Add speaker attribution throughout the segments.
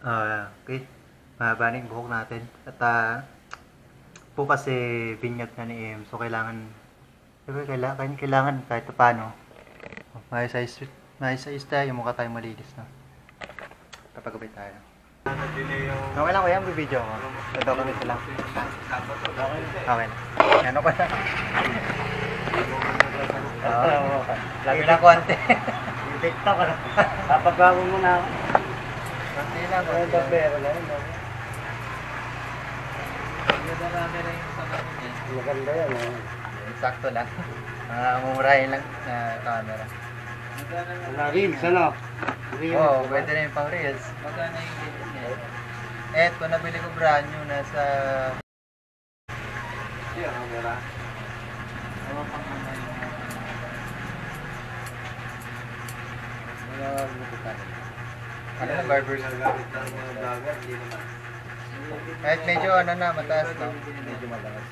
Speaker 1: Okay. Mahaba na yung buhok natin. At po kasi binyag na ni Em. So siyempre kailangan kahit paano. May size tayo, yung mukha tayo malinis na. Papagabay tayo. Okay lang kuya, may video ko. Document ko lang. Okay na. Ano ko na? Oo. Lagi lang konti.
Speaker 2: TikTok ka na. Papagawa mo na ako.
Speaker 1: Konti lang. Konti lang.
Speaker 2: Pero na yun. Maganda yan.
Speaker 1: Sakto lang. Mumurahin lang na camera.
Speaker 2: Reels, ano?
Speaker 1: Oo, pwede na yung pang reels. Magkano yung reels niya? Eto, nabili ko brand new nasa...
Speaker 2: Siya, camera.
Speaker 1: Ano pang ano yung... Ano na, barbers? Kahit medyo ano na, mataas no? Medyo mataas.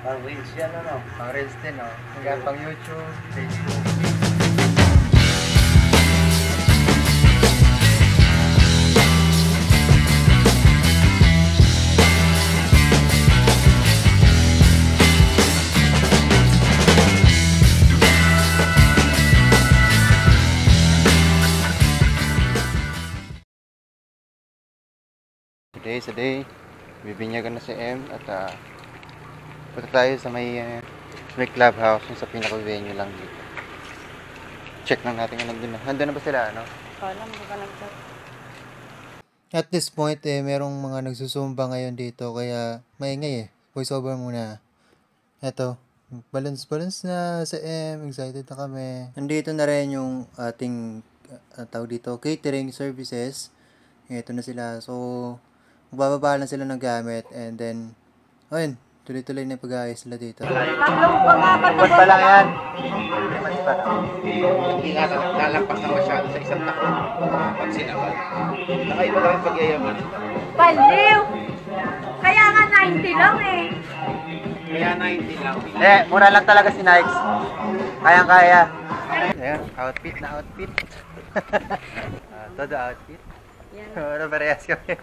Speaker 2: Pang reels yan, ano?
Speaker 1: Pang reels din, no? Kaya pang YouTube, Facebook. Today, bibinyagan na si M at punta tayo sa may clubhouse yung sa pinaka-venue lang dito. Check lang natin kung nandun na. Nandun na ba sila, ano?
Speaker 3: Alam mo ba nag-chat?
Speaker 1: At this point, merong mga nagsusumba ngayon dito kaya maingay Voice over muna. Eto, balance na sa M. Excited na kami. Nandito na rin yung ating tawag dito, catering services. Ito na sila. So, magbababa lang sila ng gamit and then ayun, tuloy-tuloy na yung pag-aayos sila dito.
Speaker 3: Tatlong pangapat na
Speaker 1: pa lang yan.
Speaker 2: Hindi nga lalagpas na masyado sa isang taon. Pag sinabal. Nakaiba lang yung pag-yayaman.
Speaker 3: Baliw! Kaya nga 90 lang eh.
Speaker 2: Kaya 90 lang.
Speaker 1: Mura lang talaga si Nikes. Kayang-kaya. Ayan, outfit na outfit. Todo outfit.
Speaker 3: Yan.
Speaker 1: Ano parehas kami?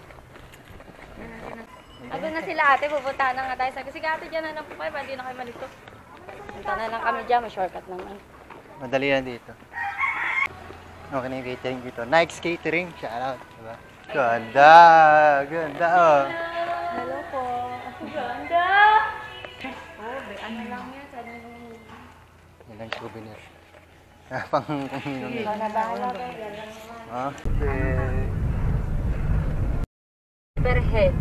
Speaker 3: Ado na sila ate, pupuntahan na nga tayo. Sabi, sige ate, dyan na lang po kayo, hindi na kayo malito. Punta na lang kami dyan, may shortcut naman.
Speaker 1: Madali yan dito. Okay na yung catering dito. Nikes Catering, shout out. Diba? Ganda! Ganda oh!
Speaker 3: Hello po. Ganda! Oh, ano lang yan, sabi mo.
Speaker 1: Yan lang souvenir. Pang kuminom
Speaker 3: Ikaw na bahala ba? Yan lang naman. Per head.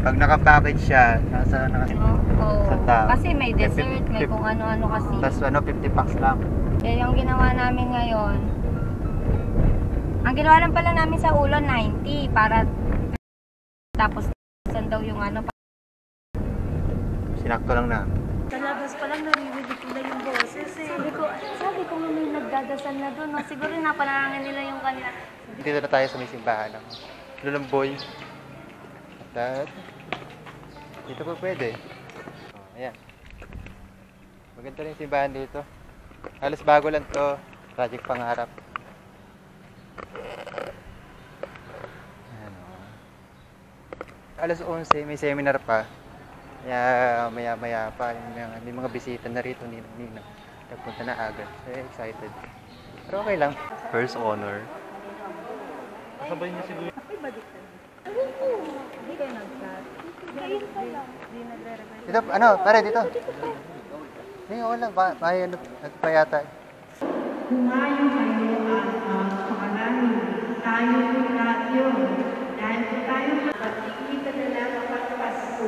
Speaker 1: Pag naka-package siya, nasa
Speaker 3: Oo.
Speaker 1: sa tao.
Speaker 3: Kasi may dessert, may kung ano-ano kasi.
Speaker 1: Tapos 50 packs lang.
Speaker 3: Eh, yung ginawa namin ngayon, ang ginawa lang pala namin sa ulo, 90. Para, tapos, saan daw yung ano.
Speaker 1: Sinakto lang na.
Speaker 3: Sa labas pa lang, naririnig ko na yung boses eh. Sabi ko nga may nagdadasal na doon. No? Siguro napalangan nila yung kanila.
Speaker 1: Dito na tayo sa may simbahan ng Lulumboy. At dito po pwede. Oh, ayan. Maganda rin yung simbahan dito. Halos bago lang to. Project Pangarap. Ayan, oh. Alas 11, may seminar pa. Kaya maya pa. May mga bisita na rito. Ninang. Nagpunta na agad. So, excited. Pero okay lang. First honor.
Speaker 2: Kasabay niya si Luis.
Speaker 3: Hindi kayo nag-chat. Ngayon pa lang. Hindi nagre-reply.
Speaker 1: Dito, ano, pare, dito. Hindi, wala. Ano, nagpayata.
Speaker 4: Humayo kayo at pangalangin. Tayo po lahat yun. Dahil po tayo pagkikita na lang kapag Pasko.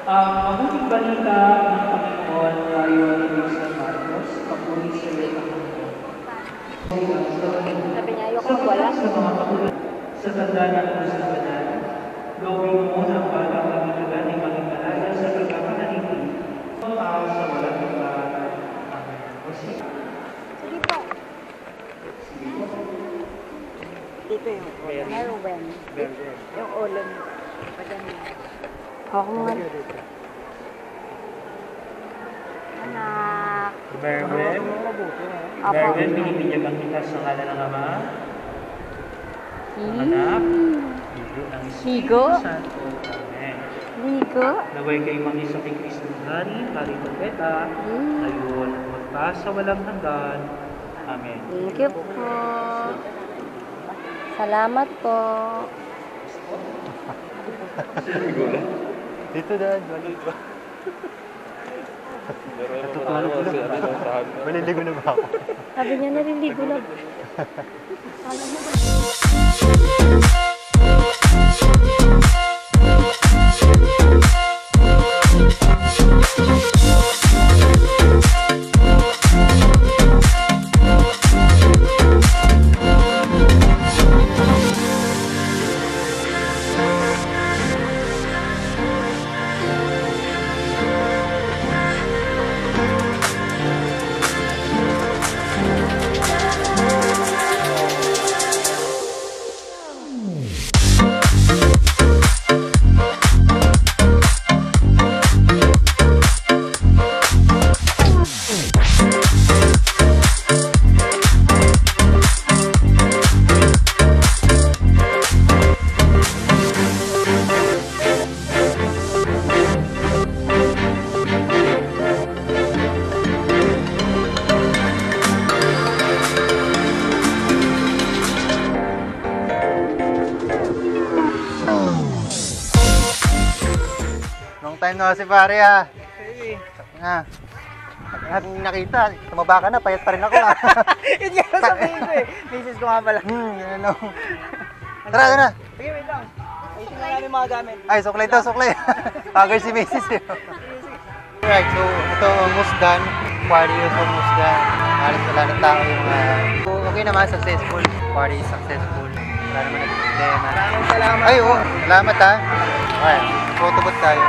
Speaker 5: Ang mabuting balita ng Panginoon ayon kay San Marcos, papuri sa iyo ang Panginoon.
Speaker 3: Sabi niya, ayoko magwala.
Speaker 5: Sa mga katulad sa sandalan mo sa banal, gawin mo na para magiging ni Panginoon sa pagkakanaliti. Pagkaw sa walang pagkakan. Amen.
Speaker 3: Sige po. Dito yung Merwin. Yung ulo niya. Ako nga. Anak.
Speaker 5: Merwin,
Speaker 3: Apo.
Speaker 5: Merwin, binibigyan kita sa ngala ng Ama, ng Anak, Ligo ng
Speaker 3: Ligo?
Speaker 5: Espiritu Santo. Amen.
Speaker 3: Ligo.
Speaker 5: Naway kayo mag-isa kay Kristo ng Hari, Hari Propeta, ngayon at magpa sa walang hanggan. Amen.
Speaker 3: Thank you po. Salamat po.
Speaker 1: Dito daan. Natutulog na. Maliligo na ba ako?
Speaker 3: Sabi niya naliligo na. Alam mo ba?
Speaker 1: Long time no si pare ha. Ha. Natin nakita, tumaba ka na, payat pa rin ako ha.
Speaker 6: Yun nga sabihin ko eh. Misis ko nga pala.
Speaker 1: Yan o. Tara, tara.
Speaker 6: Sige, wait lang. Ayusin na namin mga gamit.
Speaker 1: Ay, suklay to, suklay. Kagay si Macy's eh. Alright, so ito almost done. Party is almost done. Halos wala na tao yung so, okay naman, successful. Party is successful. Wala naman naging problema.
Speaker 6: Maraming salamat.
Speaker 1: Ay, oo. Salamat ha. Okay, photobot tayo.